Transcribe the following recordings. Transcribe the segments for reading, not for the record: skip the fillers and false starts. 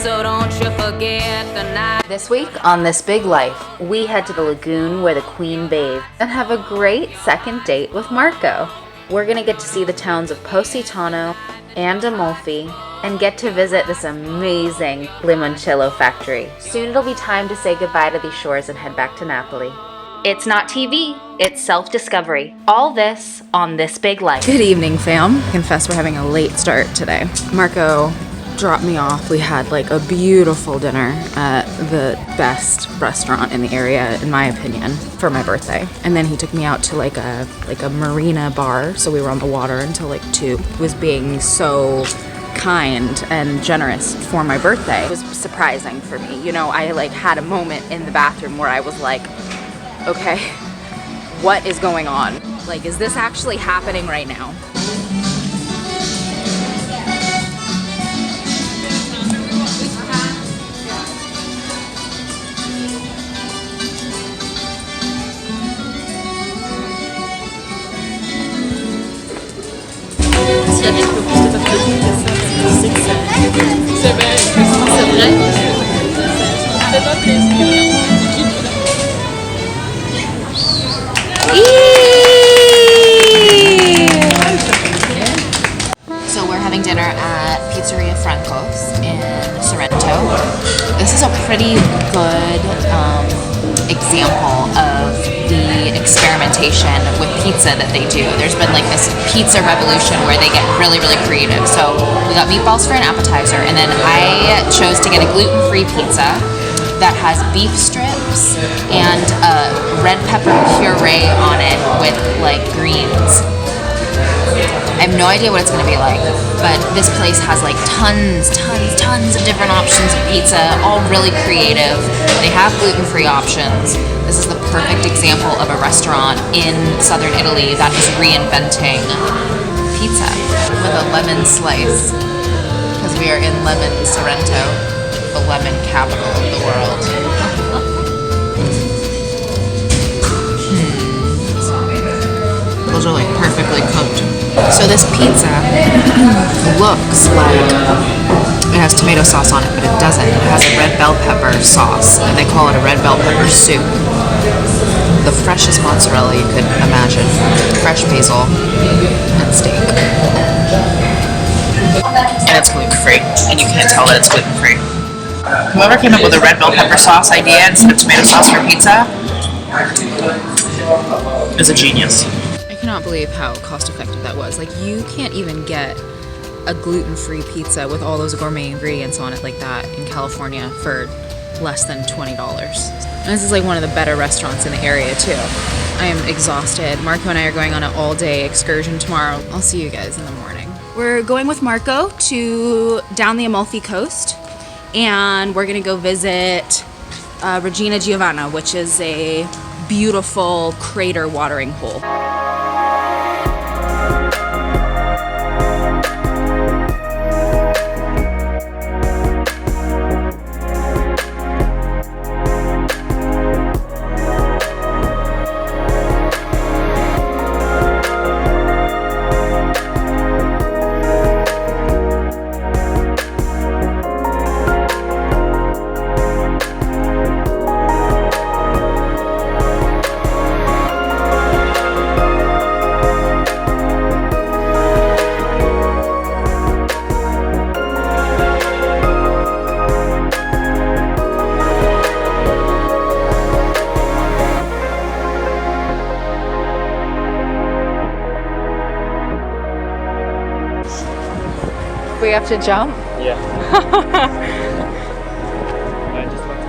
So don't you forget the night. This week on This Big Life, we head to the lagoon where the Queen bathed and have a great second date with Marco. We're gonna get to see the towns of Positano and Amalfi and get to visit this amazing Limoncello factory. Soon it'll be time to say goodbye to these shores and head back to Napoli. It's not TV, it's self-discovery. All this on This Big Life. Good evening, fam. Confess we're having a late start today. Marco dropped me off. We had like a beautiful dinner at the best restaurant in the area, in my opinion, for my birthday. And then he took me out to like a marina bar, so we were on the water until like 2. He was being so kind and generous for my birthday. It was surprising for me. You know, I like had a moment in the bathroom where I was like, okay, what is going on? Like, is this actually happening right now? So we're having dinner at Pizzeria Franco's in Sorrento. This is a pretty good example of the experimentation with pizza that they do. There's been like this pizza revolution where they get really, really creative. So we got meatballs for an appetizer, and then I chose to get a gluten-free pizza that has beef strips and red pepper puree on it with like greens. I have no idea what it's gonna be like, but this place has like tons of different options of pizza, all really creative. They have gluten-free options. This is the perfect example of a restaurant in southern Italy that is reinventing pizza with a lemon slice, because we are in lemon Sorrento, the lemon capital of the world. Those are like perfectly cooked. So this pizza looks like it has tomato sauce on it, but it doesn't. It has a red bell pepper sauce, and they call it a red bell pepper soup. The freshest mozzarella you could imagine. Fresh basil and steak. And it's gluten-free, and you can't tell that it's gluten-free. Whoever came up with a red bell pepper sauce idea instead of tomato sauce for pizza is a genius. I cannot believe how cost-effective that was. Like, you can't even get a gluten-free pizza with all those gourmet ingredients on it like that in California for less than $20. And this is like one of the better restaurants in the area too. I am exhausted. Marco and I are going on an all-day excursion tomorrow. I'll see you guys in the morning. We're going with Marco to down the Amalfi coast, and we're gonna go visit Regina Giovanna, which is a beautiful crater watering hole. We have to jump? Yeah. I just want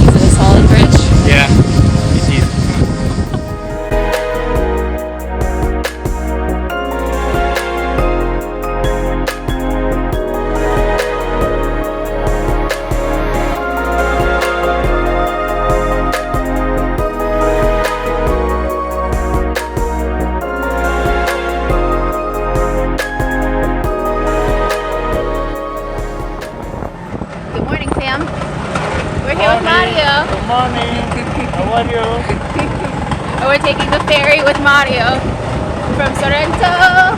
Is it a solid bridge? Yeah. Easy. morning, fam. We're here with Mario. Good morning. How are you? And we're taking the ferry with Mario from Sorrento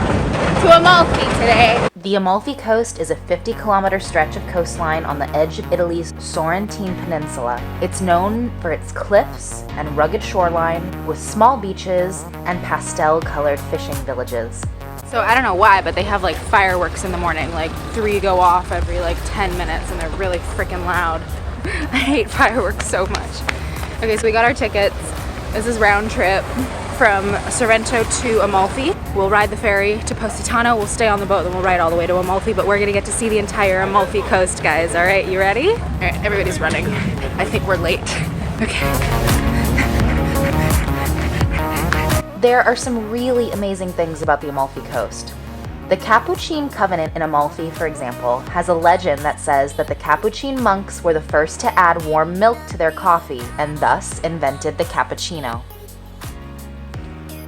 to Amalfi today. The Amalfi Coast is a 50-kilometer stretch of coastline on the edge of Italy's Sorrentine Peninsula. It's known for its cliffs and rugged shoreline with small beaches and pastel-colored fishing villages. So I don't know why, but they have like fireworks in the morning, like 3 go off every like 10 minutes and they're really freaking loud. I hate fireworks so much. Okay, so we got our tickets. This is round trip from Sorrento to Amalfi. We'll ride the ferry to Positano, we'll stay on the boat, then we'll ride all the way to Amalfi, but we're gonna get to see the entire Amalfi coast, guys. All right, you ready? All right, everybody's running. I think we're late. Okay. There are some really amazing things about the Amalfi Coast. The Capuchin Covenant in Amalfi, for example, has a legend that says that the Capuchin monks were the first to add warm milk to their coffee and thus invented the cappuccino.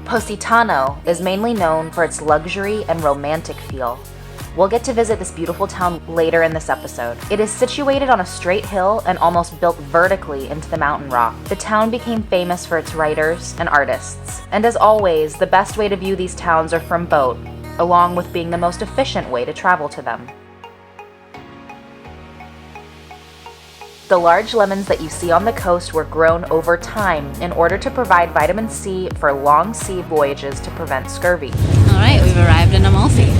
Positano is mainly known for its luxury and romantic feel. We'll get to visit this beautiful town later in this episode. It is situated on a straight hill and almost built vertically into the mountain rock. The town became famous for its writers and artists. And as always, the best way to view these towns are from boat, along with being the most efficient way to travel to them. The large lemons that you see on the coast were grown over time in order to provide vitamin C for long sea voyages to prevent scurvy. All right, we've arrived in Amalfi.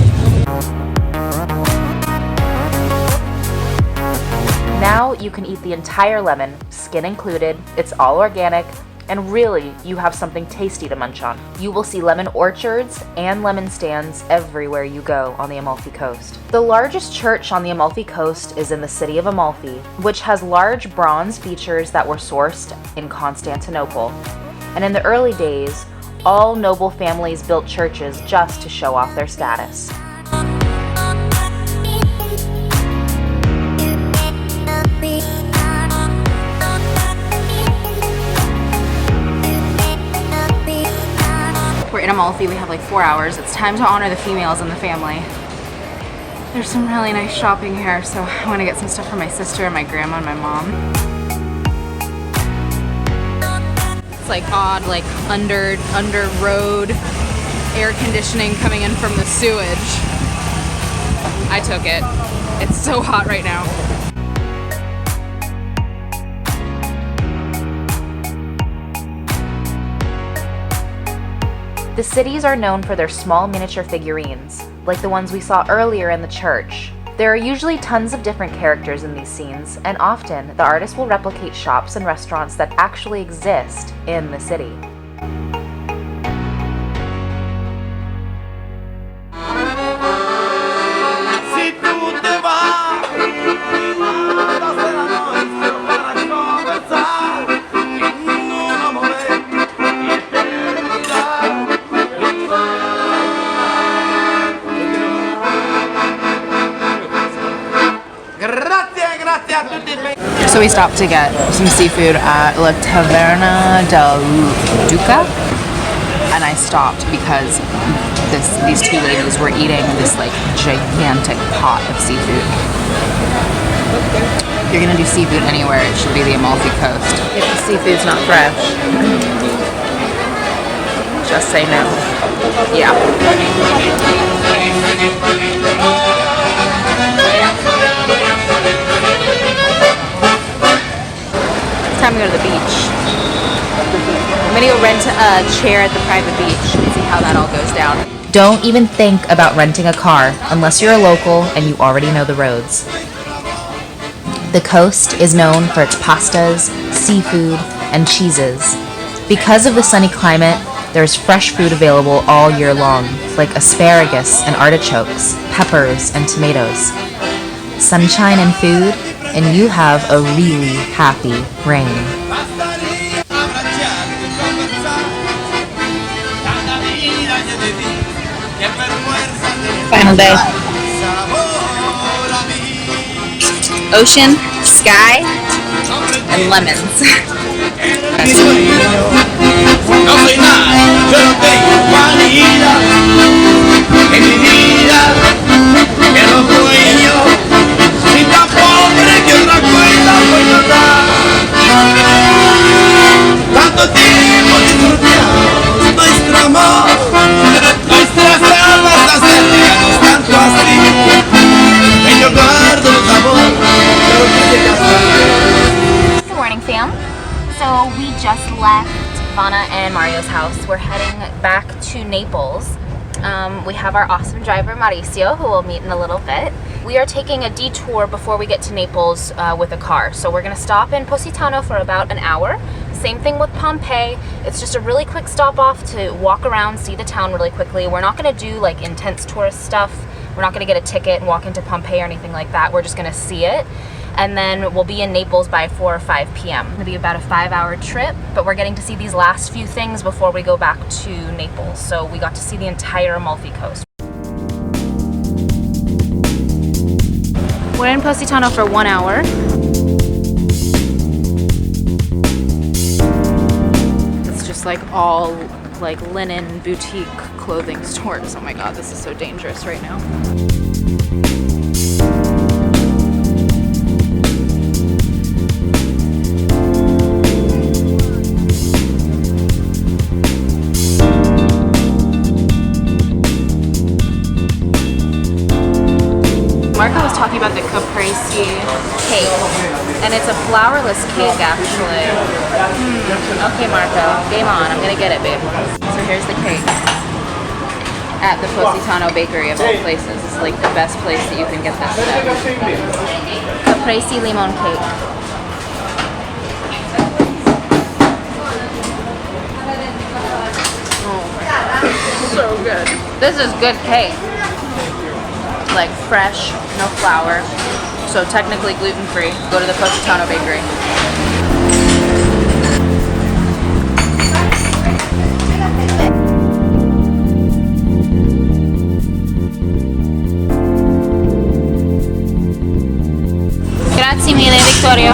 Now you can eat the entire lemon, skin included, it's all organic, and really, you have something tasty to munch on. You will see lemon orchards and lemon stands everywhere you go on the Amalfi Coast. The largest church on the Amalfi Coast is in the city of Amalfi, which has large bronze features that were sourced in Constantinople. And in the early days, all noble families built churches just to show off their status. We're in Amalfi, we have like 4 hours. It's time to honor the females in the family. There's some really nice shopping here, so I want to get some stuff for my sister and my grandma and my mom. It's like odd, like under road air conditioning coming in from the sewage. I took it. It's so hot right now. The cities are known for their small miniature figurines, like the ones we saw earlier in the church. There are usually tons of different characters in these scenes, and often the artist will replicate shops and restaurants that actually exist in the city. So we stopped to get some seafood at La Taverna del Duca, and I stopped because these two ladies were eating this like gigantic pot of seafood. If you're gonna do seafood anywhere, it should be the Amalfi Coast. If the seafood's not fresh, just say no. Yeah. Time to go to the beach. I'm gonna go rent a chair at the private beach and see how that all goes down. Don't even think about renting a car unless you're a local and you already know the roads. The coast is known for its pastas, seafood, and cheeses. Because of the sunny climate, there's fresh food available all year long, like asparagus and artichokes, peppers and tomatoes. Sunshine and food, and you have a really happy rain. Final day. Ocean, sky, and lemons. No soy nada, yo no tengo vanidad en mi vida, que no soy yo, si tan pobre que otra cosa puedo dar. Tanto tiempo disfrutamos nuestro amor, nuestras almas las cercanos tanto así. Y yo guardo el sabor, pero tú llegas tarde. Good morning, fam. So we just left Giovanna and Mario's house. We're heading back to Naples. We have our awesome driver Mauricio, who we'll meet in a little bit. We are taking a detour before we get to Naples with a car. So we're gonna stop in Positano for about an hour. Same thing with Pompei. It's just a really quick stop off to walk around, see the town really quickly. We're not gonna do like intense tourist stuff. We're not gonna get a ticket and walk into Pompei or anything like that. We're just gonna see it. And then we'll be in Naples by 4 or 5 p.m. It'll be about a 5-hour trip, but we're getting to see these last few things before we go back to Naples. So we got to see the entire Amalfi coast. We're in Positano for 1 hour. It's just like all like linen boutique clothing stores. Oh my god, this is so dangerous right now. Marco was talking about the caprese cake, and it's a flourless cake actually. Okay, Marco, game on. I'm gonna get it, babe. So here's the cake at the Positano bakery of all places. It's like the best place that you can get this stuff. Caprese limon cake. Oh, so good. This is good cake. Like fresh, no flour, so technically gluten-free. Go to the Positano bakery. Grazie mille, Vittorio.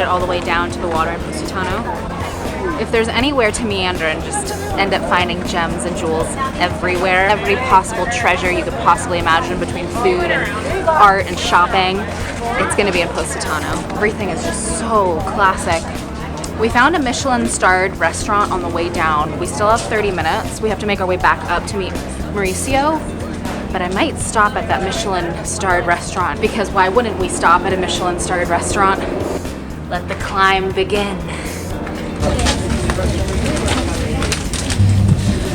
All the way down to the water in Positano. If there's anywhere to meander and just end up finding gems and jewels everywhere, every possible treasure you could possibly imagine between food and art and shopping, it's gonna be in Positano. Everything is just so classic. We found a Michelin-starred restaurant on the way down. We still have 30 minutes. We have to make our way back up to meet Mauricio, but I might stop at that Michelin-starred restaurant, because why wouldn't we stop at a Michelin-starred restaurant? Let the climb begin.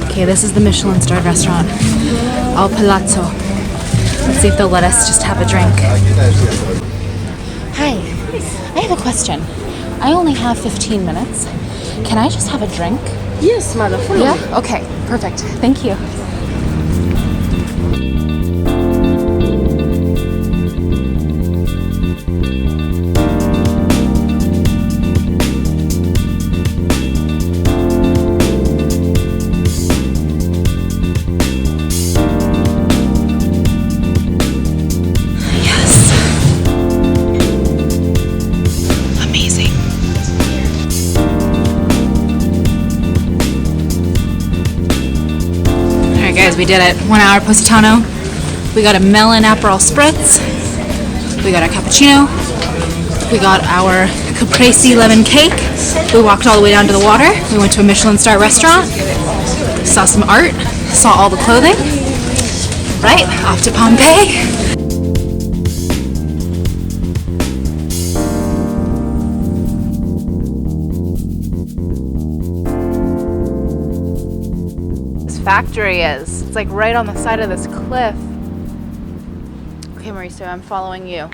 Okay, this is the Michelin-starred restaurant, Al Pollazzo. Let's see if they'll let us just have a drink. Hi, I have a question. I only have 15 minutes. Can I just have a drink? Yes, madam. Yeah? Okay, perfect. Thank you. We did it. 1 hour Positano. We got a melon Aperol spritz. We got our cappuccino. We got our caprese lemon cake. We walked all the way down to the water. We went to a Michelin-star restaurant. Saw some art. Saw all the clothing. Right, off to Pompei. Factory is. It's like right on the side of this cliff. Okay, Mauricio, I'm following you.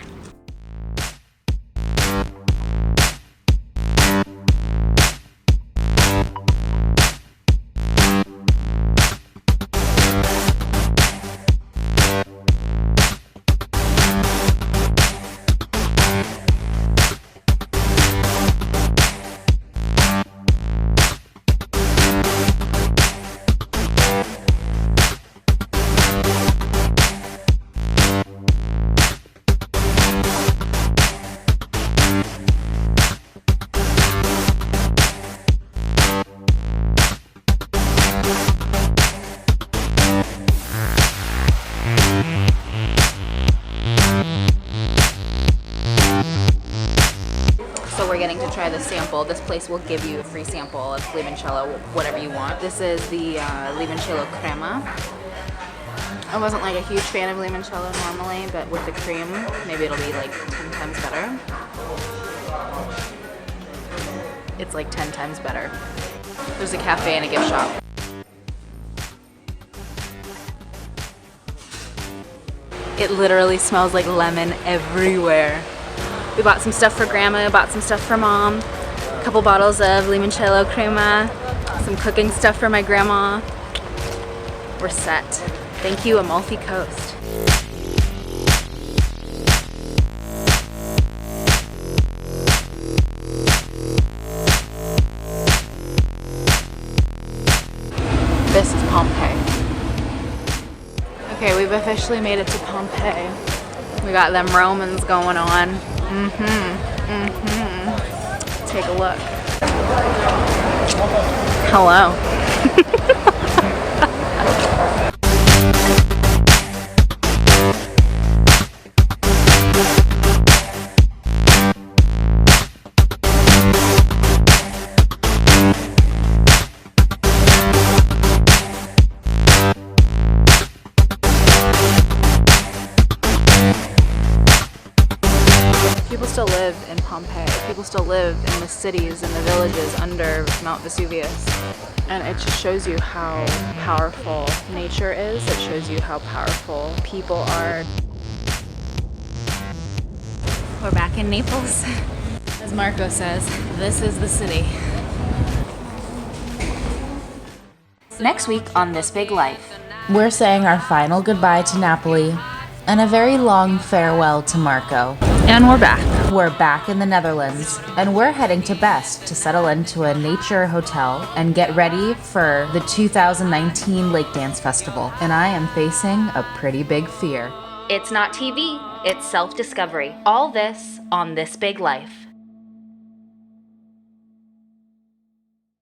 So we're getting to try the sample. This place will give you a free sample of limoncello, whatever you want. This is the limoncello crema. I wasn't like a huge fan of limoncello normally, but with the cream, maybe it'll be like 10 times better. It's like 10 times better. There's a cafe and a gift shop. It literally smells like lemon everywhere. We bought some stuff for Grandma, bought some stuff for Mom, a couple bottles of limoncello crema, some cooking stuff for my grandma. We're set. Thank you, Amalfi Coast. This is Pompei. Okay, we've officially made it to Pompei. We got them Romans going on. Take a look. Hello. People still live in Pompeii. People still live in the cities and the villages under Mount Vesuvius. And it just shows you how powerful nature is. It shows you how powerful people are. We're back in Naples. As Marco says, this is the city. Next week on This Big Life, We're saying our final goodbye to Napoli and a very long farewell to Marco. And we're back. We're back in the Netherlands, and we're heading to Best to settle into a nature hotel and get ready for the 2019 Lake Dance Festival. And I am facing a pretty big fear. It's not TV, it's self-discovery. All this on This Big Life.